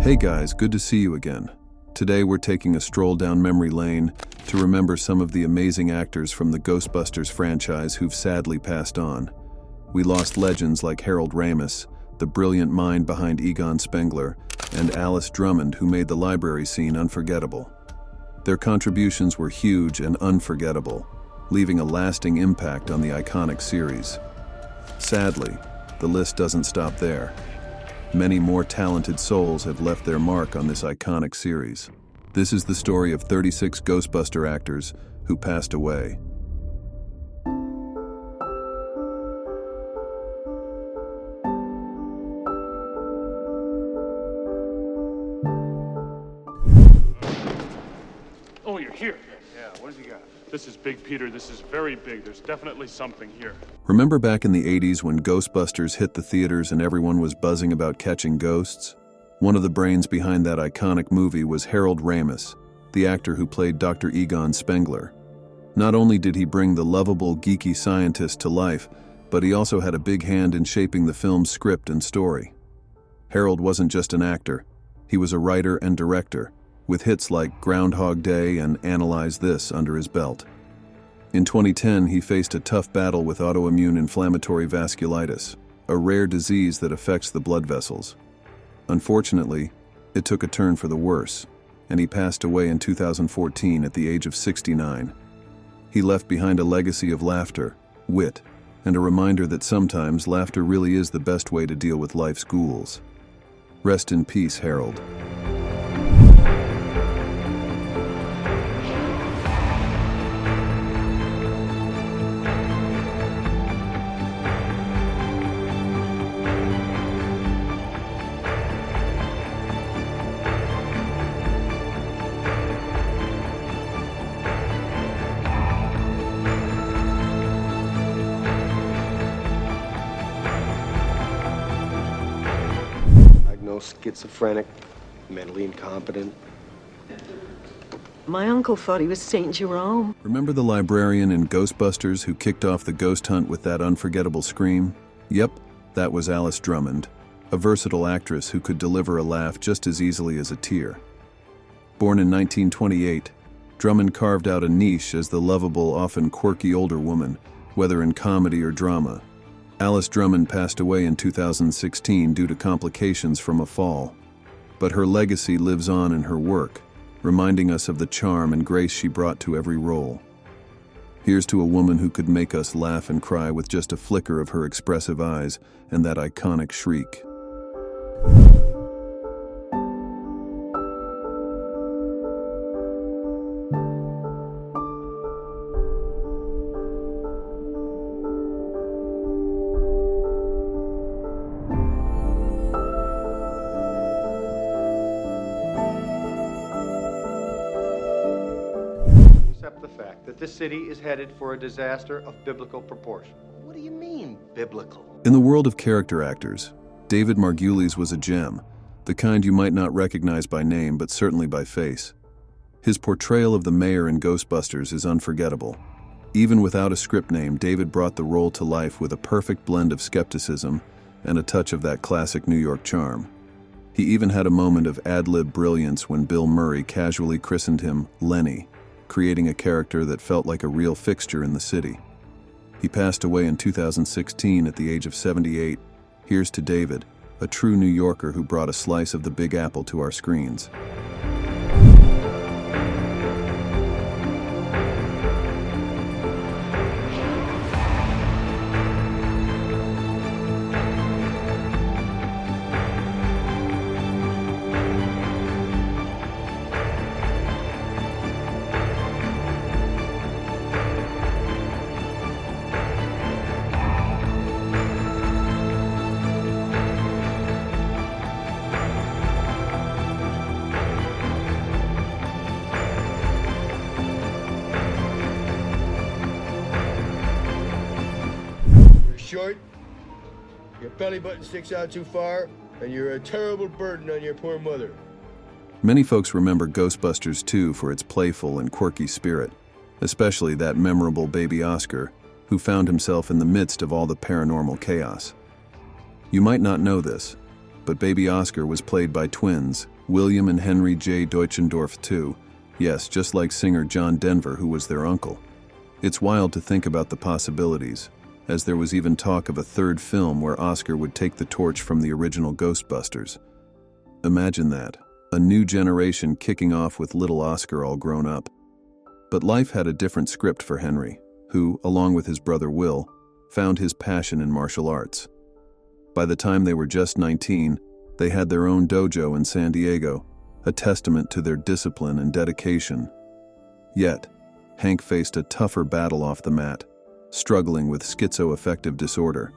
Hey guys, good to see you again. Today we're taking a stroll down memory lane to remember some of the amazing actors from the Ghostbusters franchise who've sadly passed on. We lost legends like Harold Ramis, the brilliant mind behind Egon Spengler, and Alice Drummond, who made the library scene unforgettable. Their contributions were huge and unforgettable, leaving a lasting impact on the iconic series. Sadly, the list doesn't stop there. Many more talented souls have left their mark on this iconic series. This is the story of 36 Ghostbuster actors who passed away. Oh, you're here. Yeah, what has he got? This is big, Peter. This is very big. There's definitely something here. Remember back in the 80s when Ghostbusters hit the theaters and everyone was buzzing about catching ghosts? One of the brains behind that iconic movie was Harold Ramis, the actor who played Dr. Egon Spengler. Not only did he bring the lovable, geeky scientist to life, but he also had a big hand in shaping the film's script and story. Harold wasn't just an actor. He was a writer and director, with hits like Groundhog Day and Analyze This under his belt. In 2010, he faced a tough battle with autoimmune inflammatory vasculitis, a rare disease that affects the blood vessels. Unfortunately, it took a turn for the worse, and he passed away in 2014 at the age of 69. He left behind a legacy of laughter, wit, and a reminder that sometimes laughter really is the best way to deal with life's ghouls. Rest in peace, Harold. Schizophrenic, mentally incompetent. My uncle thought he was St. Jerome. Remember the librarian in Ghostbusters who kicked off the ghost hunt with that unforgettable scream? Yep, that was Alice Drummond, a versatile actress who could deliver a laugh just as easily as a tear. Born in 1928, Drummond carved out a niche as the lovable, often quirky older woman, whether in comedy or drama. Alice Drummond passed away in 2016 due to complications from a fall. But her legacy lives on in her work, reminding us of the charm and grace she brought to every role. Here's to a woman who could make us laugh and cry with just a flicker of her expressive eyes and that iconic shriek. The fact that this city is headed for a disaster of biblical proportion. What do you mean, biblical? In the world of character actors, David Margolis was a gem, the kind you might not recognize by name but certainly by face. His portrayal of the mayor in Ghostbusters is unforgettable. Even without a script name, David brought the role to life with a perfect blend of skepticism and a touch of that classic New York charm. He even had a moment of ad-lib brilliance when Bill Murray casually christened him Lenny, creating a character that felt like a real fixture in the city. He passed away in 2016 at the age of 78. Here's to David, a true New Yorker who brought a slice of the Big Apple to our screens. Short, your belly button sticks out too far, and you're a terrible burden on your poor mother. Many folks remember Ghostbusters 2 for its playful and quirky spirit, especially that memorable baby Oscar, who found himself in the midst of all the paranormal chaos. You might not know this, but baby Oscar was played by twins, William and Henry J. Deutschendorf II. Yes, just like singer John Denver, who was their uncle. It's wild to think about the possibilities, as there was even talk of a third film where Oscar would take the torch from the original Ghostbusters. Imagine that, a new generation kicking off with little Oscar all grown up. But life had a different script for Henry, who, along with his brother Will, found his passion in martial arts. By the time they were just 19, they had their own dojo in San Diego, a testament to their discipline and dedication. Yet, Hank faced a tougher battle off the mat, struggling with schizoaffective disorder.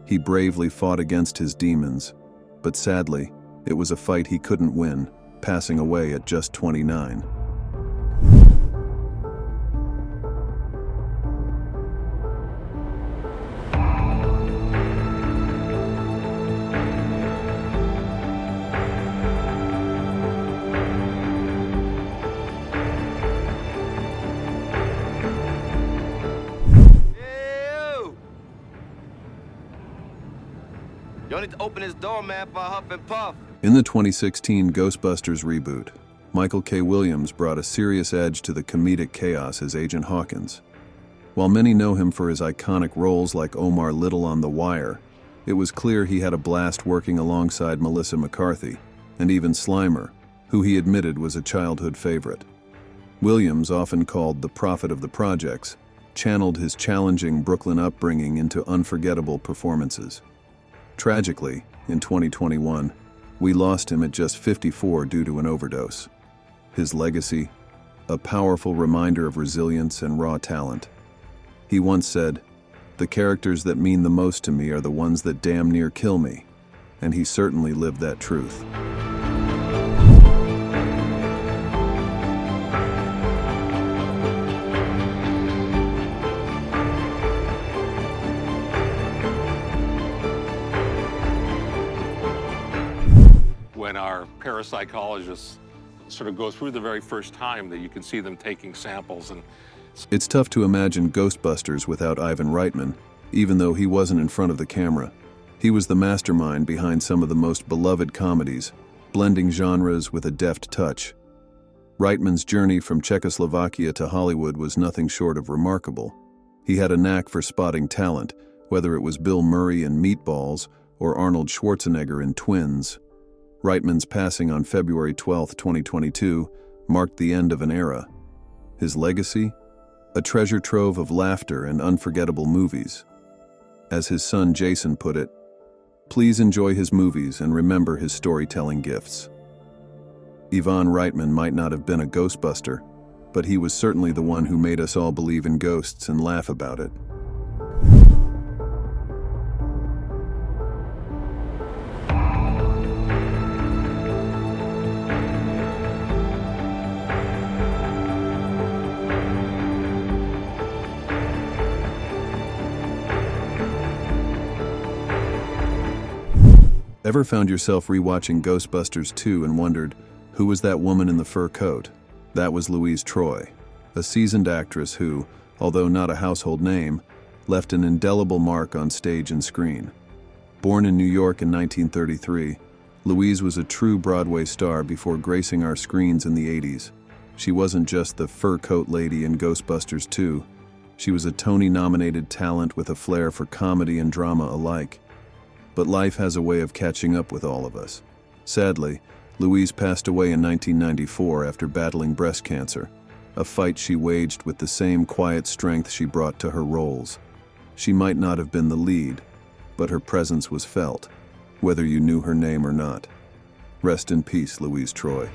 He bravely fought against his demons, but sadly, it was a fight he couldn't win, passing away at just 29. You need to open this door, man, for Huff and Puff. In the 2016 Ghostbusters reboot, Michael K. Williams brought a serious edge to the comedic chaos as Agent Hawkins. While many know him for his iconic roles like Omar Little on The Wire, it was clear he had a blast working alongside Melissa McCarthy, and even Slimer, who he admitted was a childhood favorite. Williams, often called the prophet of the projects, channeled his challenging Brooklyn upbringing into unforgettable performances. Tragically, in 2021, we lost him at just 54 due to an overdose. His legacy, a powerful reminder of resilience and raw talent. He once said, "The characters that mean the most to me are the ones that damn near kill me," and he certainly lived that truth. When our parapsychologists sort of go through the very first time that you can see them taking samples. And it's tough to imagine Ghostbusters without Ivan Reitman, even though he wasn't in front of the camera. He was the mastermind behind some of the most beloved comedies, blending genres with a deft touch. Reitman's journey from Czechoslovakia to Hollywood was nothing short of remarkable. He had a knack for spotting talent, whether it was Bill Murray in Meatballs or Arnold Schwarzenegger in Twins. Reitman's passing on February 12, 2022, marked the end of an era. His legacy? A treasure trove of laughter and unforgettable movies. As his son Jason put it, "Please enjoy his movies and remember his storytelling gifts." Ivan Reitman might not have been a Ghostbuster, but he was certainly the one who made us all believe in ghosts and laugh about it. Ever found yourself rewatching Ghostbusters 2 and wondered, who was that woman in the fur coat? That was Louise Troy, a seasoned actress who, although not a household name, left an indelible mark on stage and screen. Born in New York in 1933, Louise was a true Broadway star before gracing our screens in the 80s. She wasn't just the fur coat lady in Ghostbusters 2. She was a Tony-nominated talent with a flair for comedy and drama alike. But life has a way of catching up with all of us. Sadly, Louise passed away in 1994 after battling breast cancer, a fight she waged with the same quiet strength she brought to her roles. She might not have been the lead, but her presence was felt, whether you knew her name or not. Rest in peace, Louise Troy.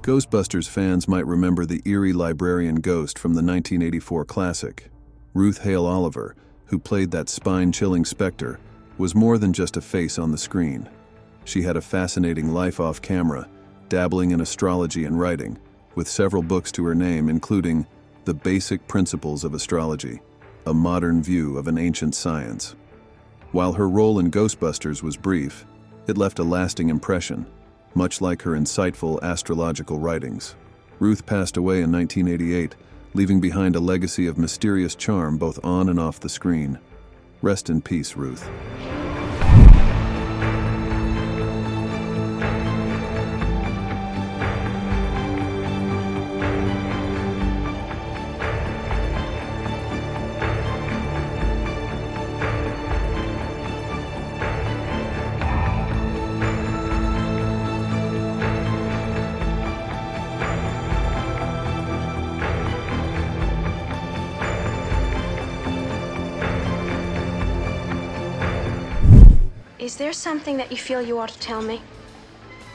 Ghostbusters fans might remember the eerie librarian ghost from the 1984 classic. Ruth Hale Oliver, who played that spine-chilling specter, was more than just a face on the screen. She had a fascinating life off camera, dabbling in astrology and writing, with several books to her name, including The Basic Principles of Astrology, a modern view of an ancient science. While her role in Ghostbusters was brief, it left a lasting impression, much like her insightful astrological writings. Ruth passed away in 1988, leaving behind a legacy of mysterious charm both on and off the screen. Rest in peace, Ruth. Is there something that you feel you ought to tell me?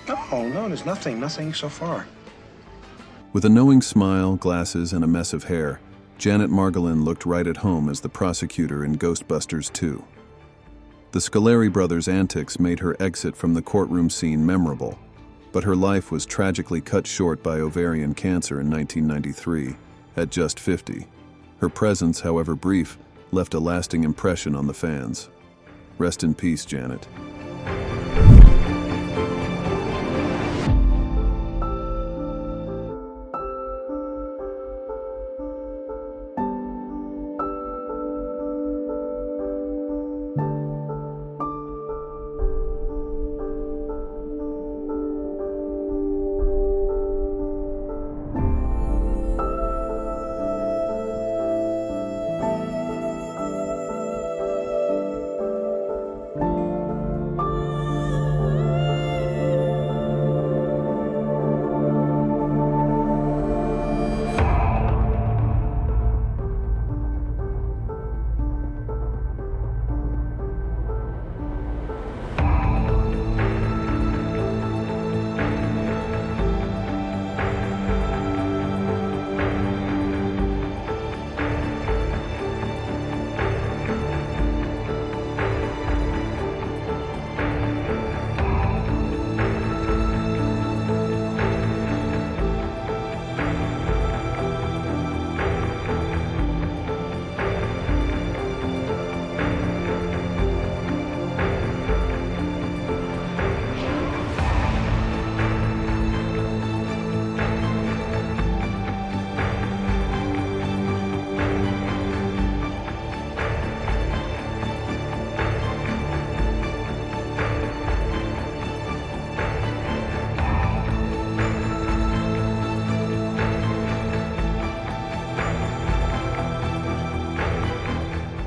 No, there's nothing so far. With a knowing smile, glasses, and a mess of hair, Janet Margolin looked right at home as the prosecutor in Ghostbusters 2. The Scoleri brothers' antics made her exit from the courtroom scene memorable, but her life was tragically cut short by ovarian cancer in 1993, at just 50. Her presence, however brief, left a lasting impression on the fans. Rest in peace, Janet.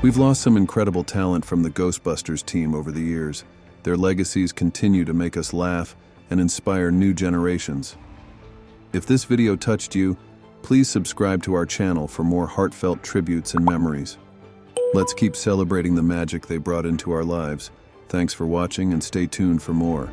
We've lost some incredible talent from the Ghostbusters team over the years. Their legacies continue to make us laugh and inspire new generations. If this video touched you, please subscribe to our channel for more heartfelt tributes and memories. Let's keep celebrating the magic they brought into our lives. Thanks for watching and stay tuned for more.